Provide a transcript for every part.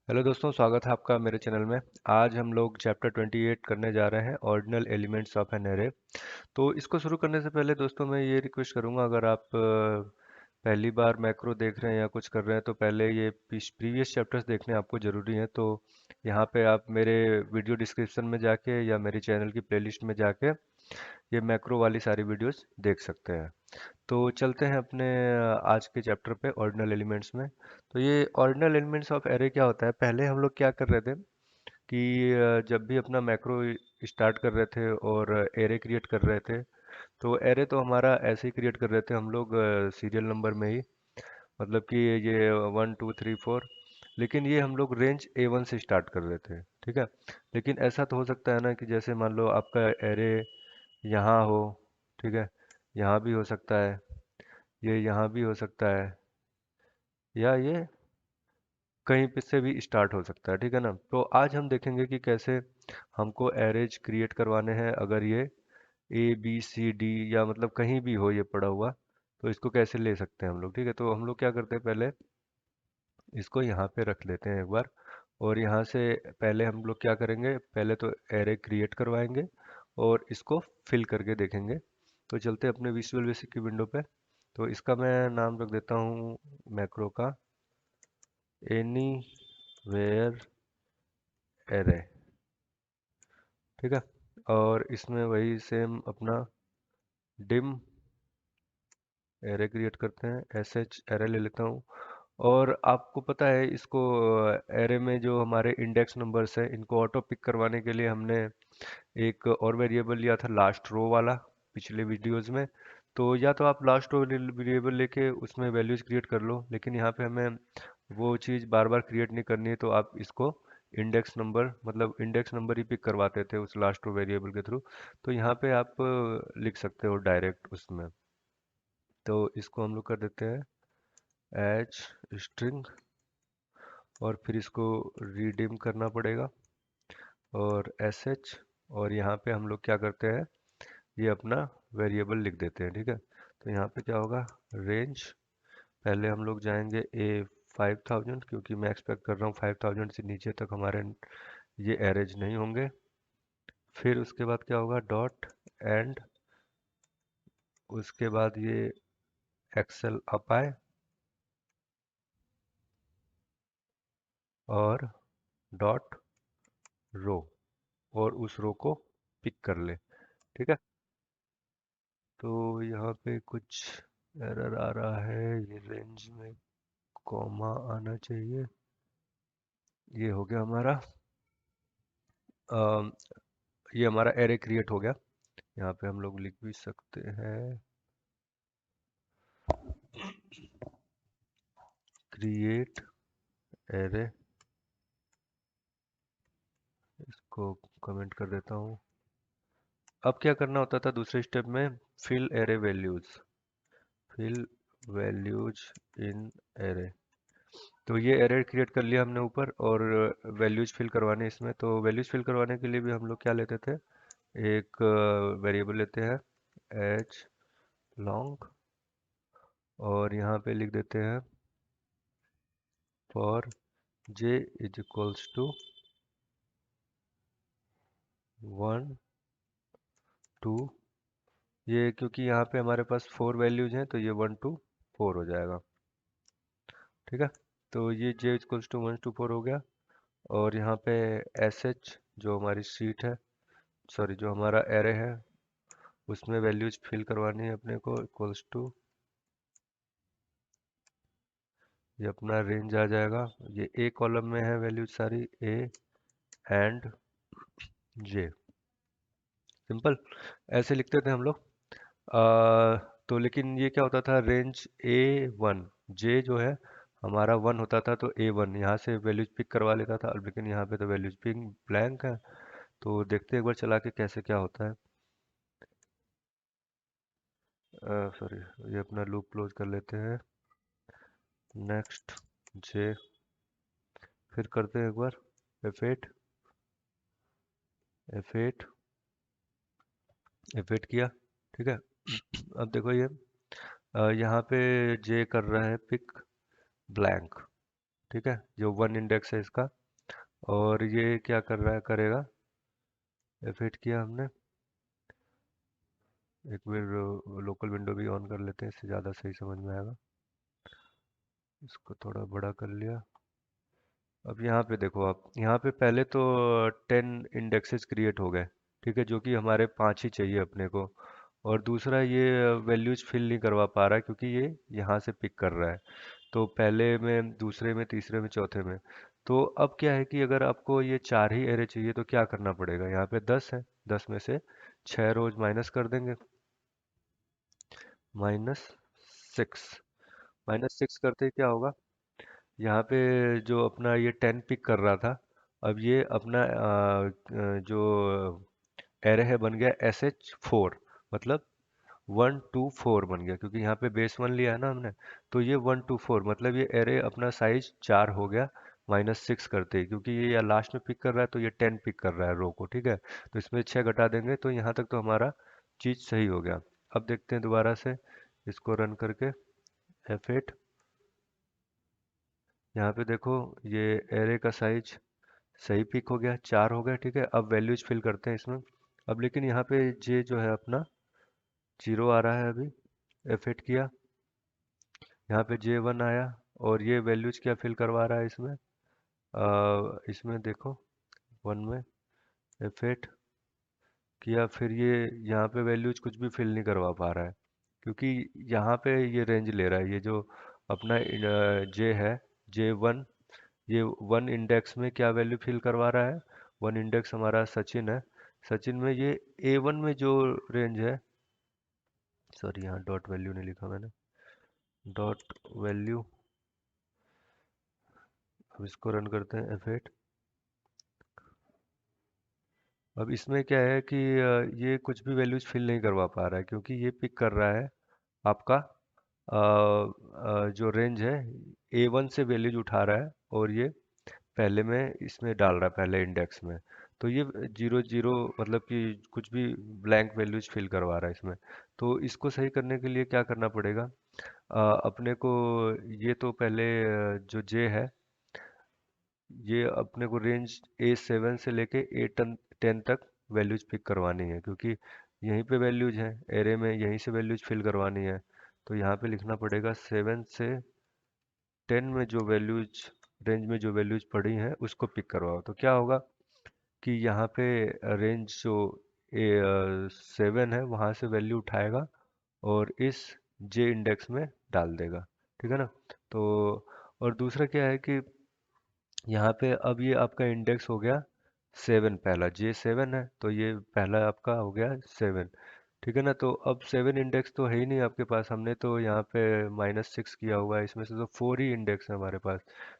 Hello दोस्तों, स्वागत है आपका मेरे चैनल में। आज हम लोग चैप्टर 28 करने जा रहे हैं, ordinal elements of an array. तो इसको शुरू करने से पहले दोस्तों मैं ये रिक्वेस्ट करूंगा, अगर आप पहली बार मैक्रो देख रहे हैं या कुछ कर रहे हैं तो पहले ये प्रीवियस चैप्टर्स देखने आपको ज़रूरी हैं। तो यहाँ पे आप मेरे वीडियो डिस्क्रिप्शन में जाके या मेरे चैनल की प्लेलिस्ट में जाके ये मैक्रो वाली सारी वीडियोस देख सकते हैं। तो चलते हैं अपने आज के चैप्टर पे, ऑर्डिनल एलिमेंट्स में। तो ये ऑर्डिनल एलिमेंट्स ऑफ एरे क्या होता है? पहले हम लोग क्या कर रहे थे कि जब भी अपना मैक्रो स्टार्ट कर रहे थे और एरे क्रिएट कर रहे थे, तो एरे तो हमारा ऐसे ही क्रिएट कर रहे थे हम लोग, सीरियल नंबर में ही। मतलब कि ये 1 2 3 4, लेकिन ये हम लोग रेंज A1 से स्टार्ट कर रहे थे, ठीक है। लेकिन ऐसा तो हो सकता है ना कि जैसे मान लो आपका एरे यहाँ हो, ठीक है, यहाँ भी हो सकता है, ये यहाँ भी हो सकता है, या ये कहीं पे से भी स्टार्ट हो सकता है, ठीक है ना। तो आज हम देखेंगे कि कैसे हमको एरेज क्रिएट करवाने हैं, अगर ये A B C D या मतलब कहीं भी हो ये पड़ा हुआ, तो इसको कैसे ले सकते हैं हम लोग, ठीक है। तो हम लोग क्या करते हैं, पहले इसको यहाँ पे रख लेते हैं एक बार। और यहाँ से पहले हम लोग क्या करेंगे, पहले तो एरे क्रिएट करवाएंगे और इसको फिल करके देखेंगे। तो चलते हैं अपने विजुअल बेसिक की विंडो पे। तो इसका मैं नाम रख देता हूँ मैक्रो का एनी वेयर एरे, ठीक है। और इसमें वही सेम अपना डिम एरे क्रिएट करते हैं, एस एच एरे ले लेता हूँ। और आपको पता है इसको, एरे में जो हमारे इंडेक्स नंबर्स हैं इनको ऑटो पिक करवाने के लिए हमने एक और वेरिएबल लिया था, लास्ट रो वाला, पिछले वीडियोस में। तो या तो आप लास्ट रो वेरिएबल लेके उसमें वैल्यूज क्रिएट कर लो, लेकिन यहाँ पे हमें वो चीज़ बार बार क्रिएट नहीं करनी है, तो आप इसको इंडेक्स नंबर, मतलब इंडेक्स नंबर ही पिक करवाते थे उस लास्ट रो वेरिएबल के थ्रू। तो यहाँ पे आप लिख सकते हो डायरेक्ट उसमें। तो इसको हम लोग कर देते हैं एच स्ट्रिंग, और फिर इसको रिडीम करना पड़ेगा, और एस एच। और यहाँ पे हम लोग क्या करते हैं, ये अपना वेरिएबल लिख देते हैं, ठीक है। तो यहाँ पे क्या होगा, रेंज, पहले हम लोग जाएंगे A 5000, क्योंकि मैं एक्सपेक्ट कर रहा हूँ 5000 से नीचे तक हमारे ये एरेज नहीं होंगे। फिर उसके बाद क्या होगा, डॉट एंड, उसके बाद ये एक्सेल अप आए और डॉट रो, और उस रो को पिक कर ले, ठीक है। तो यहाँ पे कुछ एरर आ रहा है, ये रेंज में कॉमा आना चाहिए। ये हो गया हमारा, अम, ये हमारा एरे क्रिएट हो गया। यहाँ पे हम लोग लिख भी सकते हैं क्रिएट एरे, इसको कमेंट कर देता हूँ। अब क्या करना होता था दूसरे स्टेप में, fill array values, fill values in array. तो ये एरे क्रिएट कर लिया हमने ऊपर, और वैल्यूज फिल करवाने इसमें। तो वैल्यूज फिल करवाने के लिए भी हम लोग क्या लेते थे, एक वेरिएबल लेते हैं एच लॉन्ग, और यहाँ पे लिख देते हैं for j is equals to 1 2। ये क्योंकि यहाँ पे हमारे पास 4 वैल्यूज हैं, तो ये 1 2 4 हो जाएगा, ठीक है। तो ये j इक्वल्स टू 1 2 4 हो गया। और यहाँ पे एस एच, जो हमारी सीट है, सॉरी जो हमारा एरे है, उसमें वैल्यूज फिल करवानी है अपने को, इक्वल्स टू, ये अपना रेंज आ जाएगा। ये ए कॉलम में है वैल्यूज सारी, ए एंड जे, सिंपल ऐसे लिखते थे हम लोग। तो लेकिन ये क्या होता था, रेंज A1, जे जो है हमारा 1 होता था, तो A1 यहाँ से वैल्यूज पिक करवा लेता था। लेकिन यहाँ पे तो वैल्यूज पिक ब्लैंक है। तो देखते हैं एक बार चला के कैसे क्या होता है। सॉरी, ये अपना लूप क्लोज कर लेते हैं, नेक्स्ट जे, फिर करते हैं एक बार F8, F8, F8 किया, ठीक है। अब देखो ये यहाँ पे जे कर रहा है पिक ब्लैंक, ठीक है, जो वन इंडेक्स है इसका। और ये क्या कर रहा है, करेगा, F8 किया हमने। एक बार लोकल विंडो भी ऑन कर लेते हैं, इससे ज़्यादा सही समझ में आएगा। इसको थोड़ा बड़ा कर लिया। अब यहाँ पे देखो, आप यहाँ पे पहले तो 10 इंडेक्सेस क्रिएट हो गए, ठीक है, जो कि हमारे 5 ही चाहिए अपने को। और दूसरा, ये वैल्यूज फिल नहीं करवा पा रहा है क्योंकि ये यहाँ से पिक कर रहा है। तो पहले में, दूसरे में, तीसरे में, चौथे में। तो अब क्या है कि अगर आपको ये 4 ही एरे चाहिए तो क्या करना पड़ेगा, यहाँ पे 10 है, 10 में से 6 रोज माइनस कर देंगे, -6। -6 करते ही क्या होगा, यहाँ पे जो अपना ये 10 पिक कर रहा था, अब ये अपना जो एरे है बन गया SH4, मतलब 1 2 4 बन गया, क्योंकि यहाँ पे बेस 1 लिया है ना हमने। तो ये 1 2 4 मतलब ये एरे अपना साइज 4 हो गया, -6 करते ही, क्योंकि ये या लास्ट में पिक कर रहा है तो ये 10 पिक कर रहा है रो को, ठीक है। तो इसमें 6 घटा देंगे तो यहाँ तक तो हमारा चीज़ सही हो गया। अब देखते हैं दोबारा से इसको रन करके, F8। यहाँ पे देखो, ये एरे का साइज सही पिक हो गया, 4 हो गया, ठीक है। अब वैल्यूज फिल करते हैं इसमें। अब लेकिन यहाँ पे जे जो है अपना 0 आ रहा है अभी, F8 किया, यहाँ पे J1 आया। और ये वैल्यूज क्या फिल करवा रहा है इसमें, इसमें देखो, 1 में F8 किया, फिर ये यहाँ पे वैल्यूज कुछ भी फिल नहीं करवा पा रहा है, क्योंकि यहाँ पे ये रेंज ले रहा है, ये जो अपना J है, J1, ये 1 इंडेक्स में क्या वैल्यू फिल करवा रहा है, 1 इंडेक्स हमारा सचिन है। सचिन में ये A1 में जो रेंज है, सॉरी यहाँ डॉट वैल्यू नहीं लिखा मैंने, डॉट वैल्यू। अब इसको रन करते हैं, F8। अब इसमें क्या है कि ये कुछ भी वैल्यूज फिल नहीं करवा पा रहा है, क्योंकि ये पिक कर रहा है आपका जो रेंज है, A1 से वैल्यूज उठा रहा है, और ये पहले में इसमें डाल रहा है, पहले इंडेक्स में। तो ये 0 0 मतलब कि कुछ भी ब्लैंक वैल्यूज फिल करवा रहा है इसमें। तो इसको सही करने के लिए क्या करना पड़ेगा, अपने को ये तो पहले जो जे है, ये अपने को रेंज A7 से लेके A10 तक वैल्यूज पिक करवानी है, क्योंकि यहीं पे वैल्यूज हैं एरे में, यहीं से वैल्यूज फिल करवानी है। तो यहाँ पे लिखना पड़ेगा 7 से 10 में जो वैल्यूज, रेंज में जो वैल्यूज पड़ी हैं उसको पिक करवाओ। तो क्या होगा कि यहाँ पे रेंज जो A7 है वहाँ से वैल्यू उठाएगा और इस जे इंडेक्स में डाल देगा, ठीक है ना। तो और दूसरा क्या है कि यहाँ पे अब ये आपका इंडेक्स हो गया 7, पहला J7 है तो ये पहला आपका हो गया 7, ठीक है ना। तो अब 7 इंडेक्स तो है ही नहीं आपके पास, हमने तो यहाँ पे -6 किया हुआ है, इसमें से तो 4 ही इंडेक्स है हमारे पास,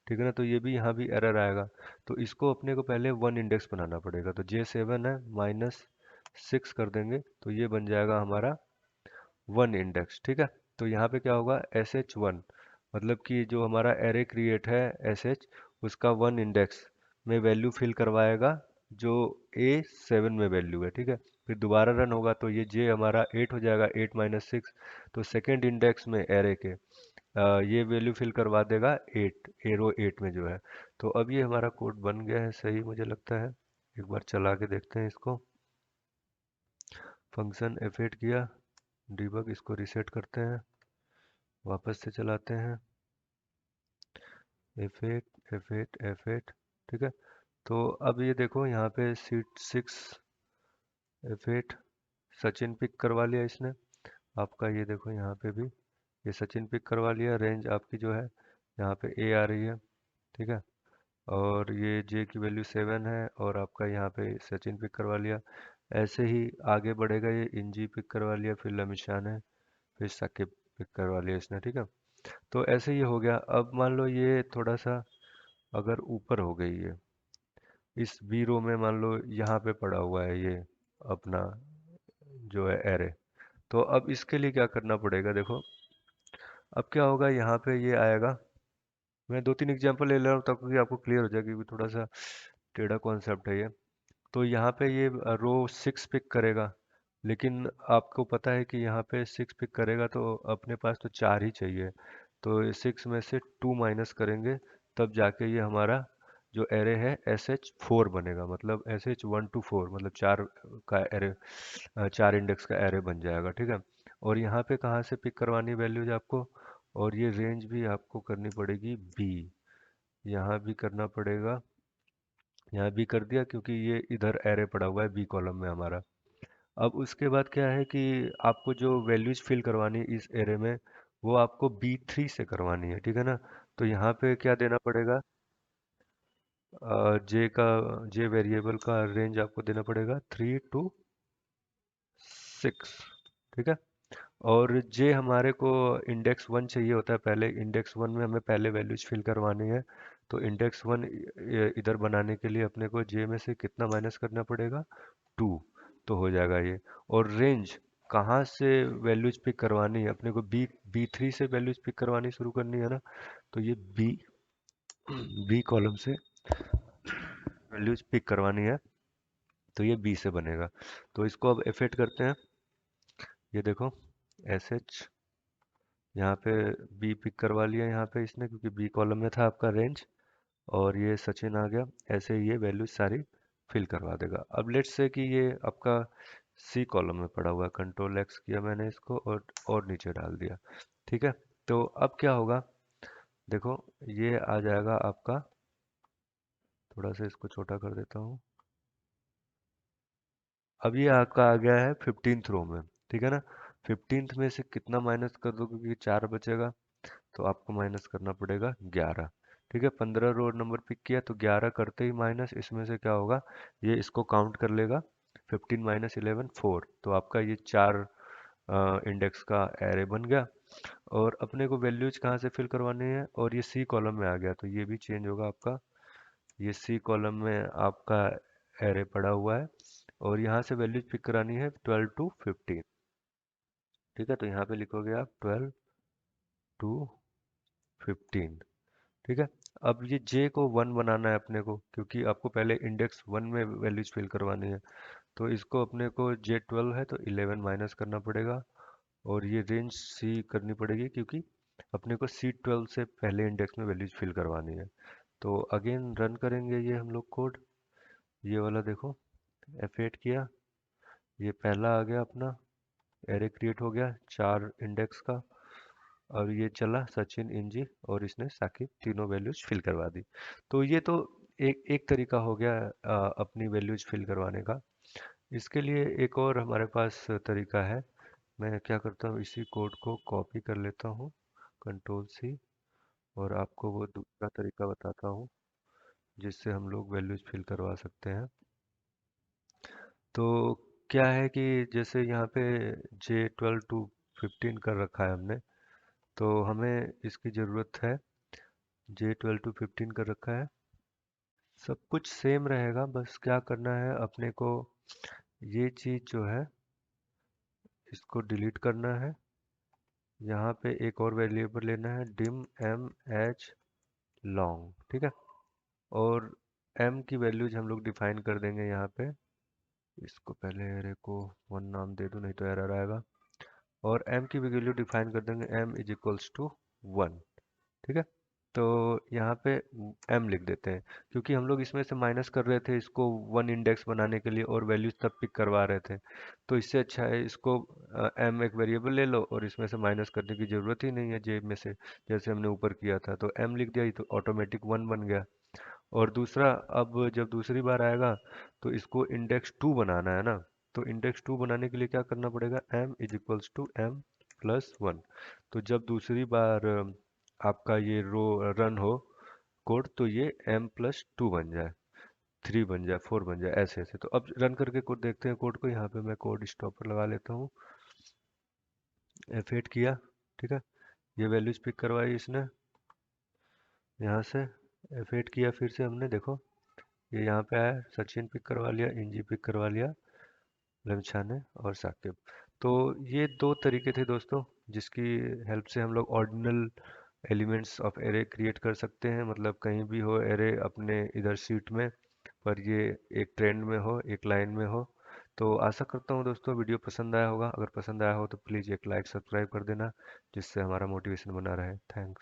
ठीक है ना। तो ये भी यहाँ भी एरर आएगा। तो इसको अपने को पहले 1 इंडेक्स बनाना पड़ेगा। तो J7 है, -6 कर देंगे तो ये बन जाएगा हमारा 1 इंडेक्स, ठीक है। तो यहाँ पे क्या होगा, SH1, मतलब कि जो हमारा एरे क्रिएट है SH, उसका 1 इंडेक्स में वैल्यू फिल करवाएगा जो A7 में वैल्यू है, ठीक है। फिर दोबारा रन होगा तो ये J हमारा 8 हो जाएगा, 8 - 6। तो सेकेंड इंडेक्स में एरे के ये वैल्यू फिल करवा देगा 8, एरो 8 में जो है। तो अब ये हमारा कोड बन गया है सही, मुझे लगता है। एक बार चला के देखते हैं इसको। फंक्शन F8 किया, डिबग, इसको रीसेट करते हैं, वापस से चलाते हैं, F8 F8 F8, ठीक है। तो अब ये देखो यहाँ पे सीट 6 F8 सचिन पिक करवा लिया इसने आपका, ये देखो यहाँ पे भी ये सचिन पिक करवा लिया, रेंज आपकी जो है यहाँ पे A आ रही है, ठीक है। और ये J की वैल्यू 7 है और आपका यहाँ पे सचिन पिक करवा लिया। ऐसे ही आगे बढ़ेगा, ये इंजी पिक करवा लिया, फिर लमिशान है, फिर साकिब पिक करवा लिया इसने, ठीक है। तो ऐसे ही हो गया। अब मान लो ये थोड़ा सा अगर ऊपर हो गई है, इस बी रो में मान लो यहाँ पे पड़ा हुआ है ये अपना जो है एरे, तो अब इसके लिए क्या करना पड़ेगा, देखो अब क्या होगा, यहाँ पे ये आएगा। मैं 2 3 एग्जांपल ले ले रहा हूँ ताकि आपको क्लियर हो जाए, क्योंकि थोड़ा सा टेढ़ा कॉन्सेप्ट है ये। तो यहाँ पे ये रो 6 पिक करेगा, लेकिन आपको पता है कि यहाँ पे 6 पिक करेगा तो अपने पास तो 4 ही चाहिए। तो 6 में से 2 माइनस करेंगे तब जाके ये हमारा जो एरे है SH4 बनेगा, मतलब SH1 to 4, मतलब चार का एरे, 4 इंडेक्स का एरे बन जाएगा। ठीक है। और यहाँ पे कहाँ से पिक करवानी वैल्यूज आपको, और ये रेंज भी आपको करनी पड़ेगी बी, यहाँ भी करना पड़ेगा, यहाँ भी कर दिया क्योंकि ये इधर एरे पड़ा हुआ है बी कॉलम में हमारा। अब उसके बाद क्या है कि आपको जो वैल्यूज फिल करवानी है इस एरे में, वो आपको B3 से करवानी है। ठीक है ना। तो यहाँ पे क्या देना पड़ेगा, जे वेरिएबल का रेंज आपको देना पड़ेगा 3 to 6। ठीक है। और जे हमारे को इंडेक्स 1 चाहिए होता है, पहले इंडेक्स 1 में हमें पहले वैल्यूज फिल करवानी है। तो इंडेक्स 1 इधर बनाने के लिए अपने को जे में से कितना माइनस करना पड़ेगा, 2, तो हो जाएगा ये। और रेंज कहाँ से वैल्यूज पिक करवानी है अपने को, बी 3 से वैल्यूज पिक करवानी शुरू करनी है ना। तो ये बी कॉलम से वैल्यूज पिक करवानी है, तो ये बी से बनेगा। तो इसको अब एफेक्ट करते हैं। ये देखो, एस एच यहाँ पे बी पिक करवा लिया यहाँ पे इसने, क्योंकि बी कॉलम में था आपका रेंज। और ये सचिन आ गया, ऐसे ये वैल्यूज सारी फिल करवा देगा। अब लेट्स से कि ये आपका सी कॉलम में पड़ा हुआ है, कंट्रोल X किया मैंने इसको और नीचे डाल दिया। ठीक है। तो अब क्या होगा, देखो ये आ जाएगा आपका, थोड़ा सा इसको छोटा कर देता हूँ। अब ये आपका आ गया है 15th रो में। ठीक है ना। 15th में से कितना माइनस कर दो, क्योंकि 4 बचेगा, तो आपको माइनस करना पड़ेगा 11। ठीक है। 15 रो नंबर पिक किया, तो 11 करते ही माइनस इसमें से क्या होगा, ये इसको काउंट कर लेगा। 15 माइनस 11 4, तो आपका ये 4 इंडेक्स का एरे बन गया। और अपने को वैल्यूज कहाँ से फिल करवानी है, और ये सी कॉलम में आ गया, तो ये भी चेंज होगा आपका। ये सी कॉलम में आपका एरे पड़ा हुआ है, और यहाँ से वैल्यूज पिक करानी है 12 to 15। ठीक है। तो यहाँ पे लिखोगे आप 12 to 15। ठीक है। अब ये जे को 1 बनाना है अपने को, क्योंकि आपको पहले इंडेक्स 1 में वैल्यूज फिल करवानी है। तो इसको अपने को J12 है तो 11 माइनस करना पड़ेगा, और ये रेंज सी करनी पड़ेगी, क्योंकि अपने को C12 से पहले इंडेक्स में वैल्यूज फिल करवानी है। तो अगेन रन करेंगे ये हम लोग कोड। ये वाला देखो, F8 किया, ये पहला आ गया अपना, एरे क्रिएट हो गया 4 इंडेक्स का। और ये चला सचिन, इंजी और इसने साकिब, तीनों वैल्यूज फिल करवा दी। तो ये तो एक एक तरीका हो गया अपनी वैल्यूज फिल करवाने का। इसके लिए एक और हमारे पास तरीका है। मैं क्या करता हूँ, इसी कोड को कॉपी कर लेता हूँ, कंट्रोल C, और आपको वो दूसरा तरीका बताता हूँ जिससे हम लोग वैल्यूज फिल करवा सकते हैं। तो क्या है कि जैसे यहाँ पे J12 to 15 कर रखा है हमने, तो हमें इसकी ज़रूरत है, J12 to 15 कर रखा है। सब कुछ सेम रहेगा, बस क्या करना है अपने को, ये चीज़ जो है इसको डिलीट करना है। यहाँ पे एक और वेरिएबल लेना है, dim m h long। ठीक है। और m की वैल्यूज हम लोग डिफाइन कर देंगे यहाँ पे। इसको पहले एरे को 1 नाम दे दूँ, नहीं तो एरर आएगा। और m की वैल्यू डिफाइन कर देंगे, m इज इक्वल्स टू 1। ठीक है। तो यहाँ पे m लिख देते हैं, क्योंकि हम लोग इसमें से माइनस कर रहे थे इसको 1 इंडेक्स बनाने के लिए, और वैल्यूज तब पिक करवा रहे थे। तो इससे अच्छा है इसको m एक वेरिएबल ले लो, और इसमें से माइनस करने की ज़रूरत ही नहीं है जेब में से, जैसे हमने ऊपर किया था। तो m लिख दिया, ये तो ऑटोमेटिक 1 बन गया। और दूसरा, अब जब दूसरी बार आएगा तो इसको इंडेक्स 2 बनाना है ना। तो इंडेक्स 2 बनाने के लिए क्या करना पड़ेगा, m is equals to m+1। तो जब दूसरी बार आपका ये रो रन हो कोड, तो ये m+2 बन जाए, 3 बन जाए, 4 बन जाए, ऐसे ऐसे। तो अब रन करके कोड देखते हैं कोड को। यहाँ पे मैं कोड स्टॉपर लगा लेता हूँ, F8 किया। ठीक है। ये वैल्यूज पिक करवाई इसने यहाँ से, F8 किया फिर से हमने, देखो ये यहाँ पे आया, सचिन पिक करवा लिया, इंजी पिक करवा लिया, लमछा ने, और साकिब। तो ये दो तरीके थे दोस्तों, जिसकी हेल्प से हम लोग ordinal elements of array create कर सकते हैं। मतलब कहीं भी हो एरे अपने इधर शीट में, पर ये एक ट्रेंड में हो, एक लाइन में हो। तो आशा करता हूँ दोस्तों वीडियो पसंद आया होगा। अगर पसंद आया हो तो प्लीज़ एक लाइक सब्सक्राइब कर देना, जिससे हमारा मोटिवेशन बना रहे। थैंक्स।